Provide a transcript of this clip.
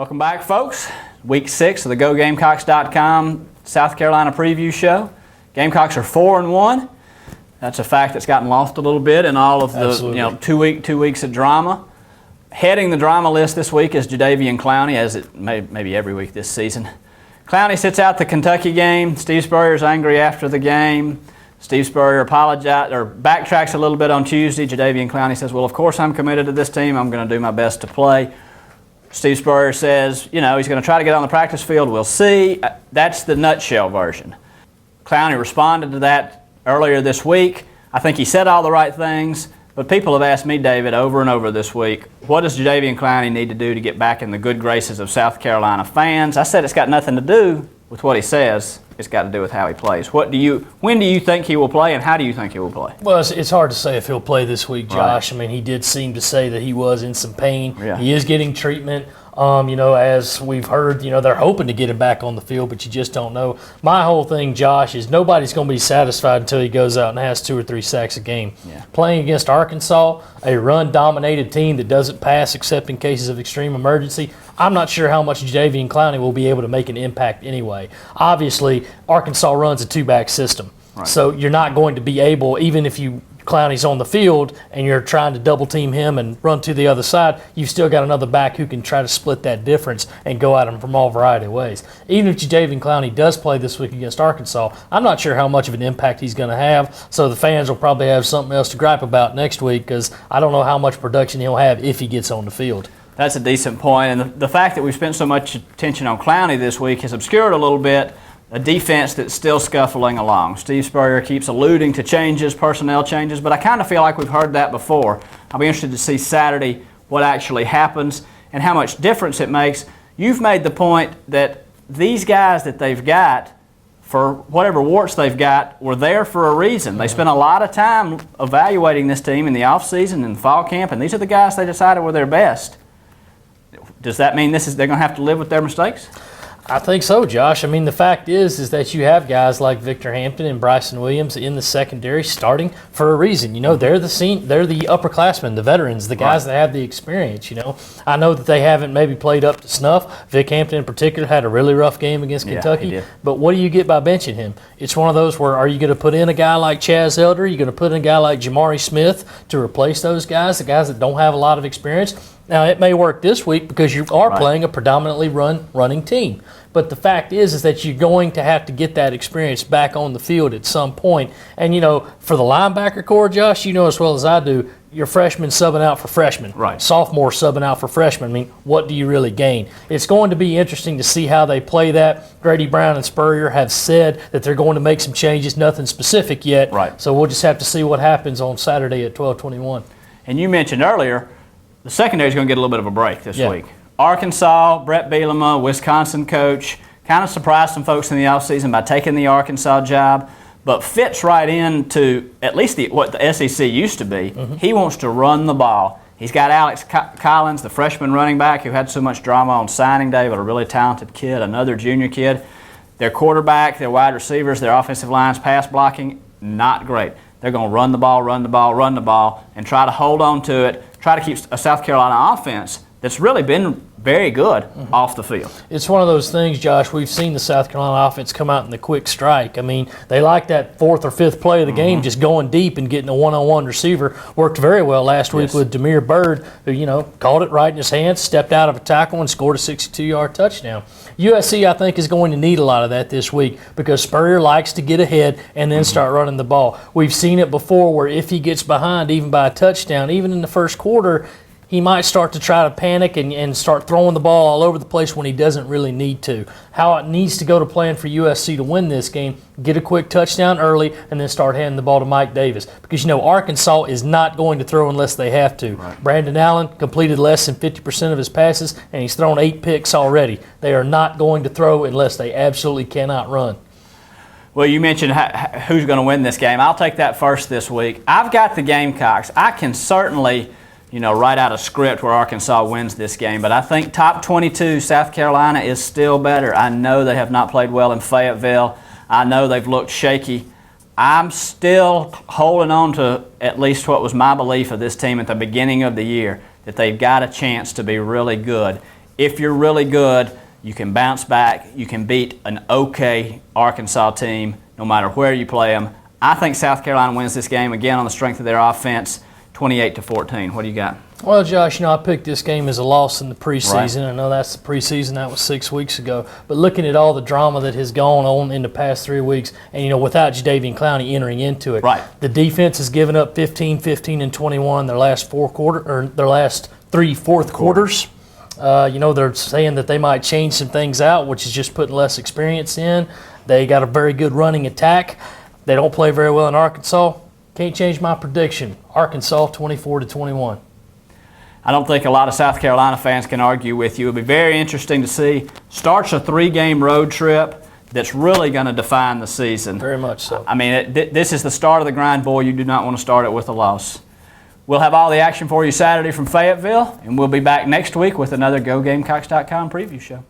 Welcome back, folks. Week 6 of the GoGamecocks.com South Carolina preview show. Gamecocks are 4-1. That's a fact that's gotten lost a little bit in all of the 2 weeks of drama. Heading the drama list this week is Jadeveon Clowney, as it maybe every week this season. Clowney sits out the Kentucky game. Steve Spurrier's angry after the game. Steve Spurrier backtracks a little bit on Tuesday. Jadeveon Clowney says, well, of course I'm committed to this team. I'm going to do my best to play. Steve Spurrier says, he's going to try to get on the practice field. We'll see. That's the nutshell version. Clowney responded to that earlier this week. I think he said all the right things, but people have asked me, David, over and over this week, what does Jadeveon Clowney need to do to get back in the good graces of South Carolina fans? I said it's got nothing to do with what he says. It's got to do with how he plays. When do you think he will play, and how do you think he will play? Well, it's hard to say if he'll play this week, Josh. Right. I mean, he did seem to say that he was in some pain. Yeah. He is getting treatment. As we've heard, they're hoping to get him back on the field, but you just don't know. My whole thing, Josh, is nobody's going to be satisfied until he goes out and has 2 or 3 sacks a game. Yeah. Playing against Arkansas, a run-dominated team that doesn't pass except in cases of extreme emergency, I'm not sure how much Jadeveon Clowney will be able to make an impact anyway. Obviously, Arkansas runs a 2-back system, right. So you're not going to be able, even if Clowney's on the field and you're trying to double team him and run to the other side, you've still got another back who can try to split that difference and go at him from all variety of ways. Even if Jadeveon Clowney does play this week against Arkansas, I'm not sure how much of an impact he's going to have, so the fans will probably have something else to gripe about next week because I don't know how much production he'll have if he gets on the field. That's a decent point, and the fact that we've spent so much attention on Clowney this week has obscured a little bit a defense that's still scuffling along. Steve Spurrier keeps alluding to changes, personnel changes, but I kind of feel like we've heard that before. I'll be interested to see Saturday what actually happens and how much difference it makes. You've made the point that these guys that they've got, for whatever warts they've got, were there for a reason. They spent a lot of time evaluating this team in the offseason and fall camp, and these are the guys they decided were their best. Does that mean they're going to have to live with their mistakes? I think so, Josh. I mean, the fact is that you have guys like Victor Hampton and Bryson Williams in the secondary starting for a reason. They're the upperclassmen, the veterans, the guys that have the experience. I know that they haven't maybe played up to snuff. Vic Hampton in particular had a really rough game against Kentucky. He did. But what do you get by benching him? It's one of those where, are you going to put in a guy like Chaz Elder? Are you going to put in a guy like Jamari Smith to replace those guys, the guys that don't have a lot of experience? Now, it may work this week because you are playing a predominantly running team. But the fact is that you're going to have to get that experience back on the field at some point. And, for the linebacker core, Josh, as well as I do, your freshmen subbing out for freshmen. Right. Sophomore subbing out for freshmen. I mean, what do you really gain? It's going to be interesting to see how they play that. Grady Brown and Spurrier have said that they're going to make some changes, nothing specific yet. Right. So we'll just have to see what happens on Saturday at 12:21. And you mentioned earlier, the secondary is going to get a little bit of a break this week. Arkansas, Brett Bielema, Wisconsin coach, kind of surprised some folks in the offseason by taking the Arkansas job, but fits right into at least what the SEC used to be. Mm-hmm. He wants to run the ball. He's got Alex Collins, the freshman running back who had so much drama on signing day, but a really talented kid, another junior kid. Their quarterback, their wide receivers, their offensive lines, pass blocking, not great. They're going to run the ball, and try to hold on to it, try to keep a South Carolina offense that's really been very good off the field. It's one of those things, Josh, we've seen the South Carolina offense come out in the quick strike. I mean, they like that 4th or 5th play of the game, just going deep and getting a one-on-one receiver. Worked very well last week with Demir Bird, who, called it right in his hands, stepped out of a tackle and scored a 62-yard touchdown. USC, I think, is going to need a lot of that this week because Spurrier likes to get ahead and then start running the ball. We've seen it before where if he gets behind even by a touchdown, even in the first quarter, he might start to try to panic and start throwing the ball all over the place when he doesn't really need to. How it needs to go to plan for USC to win this game, get a quick touchdown early and then start handing the ball to Mike Davis. Because, Arkansas is not going to throw unless they have to. Right. Brandon Allen completed less than 50% of his passes, and he's thrown 8 picks already. They are not going to throw unless they absolutely cannot run. Well, you mentioned who's going to win this game. I'll take that first this week. I've got the Gamecocks. I can certainly write out a script where Arkansas wins this game. But I think top 22 South Carolina is still better. I know they have not played well in Fayetteville. I know they've looked shaky. I'm still holding on to at least what was my belief of this team at the beginning of the year, that they've got a chance to be really good. if you're really good, you can bounce back. You can beat an okay Arkansas team no matter where you play them. I think South Carolina wins this game, again, on the strength of their offense, 28-14. What do you got? Well, Josh, I picked this game as a loss in the preseason. Right. I know that's the preseason. That was 6 weeks ago. But looking at all the drama that has gone on in the past 3 weeks, and, without Jadeveon Clowney entering into it, right. The defense has given up 15, 15, and 21 their last three fourth quarters. They're saying that they might change some things out, which is just putting less experience in. They got a very good running attack. They don't play very well in Arkansas. Can't change my prediction. Arkansas 24-21. I don't think a lot of South Carolina fans can argue with you. It'll be very interesting to see. Starts a 3-game road trip that's really going to define the season. Very much so. I mean, this is the start of the grind, boy. You do not want to start it with a loss. We'll have all the action for you Saturday from Fayetteville, and we'll be back next week with another GoGamecocks.com preview show.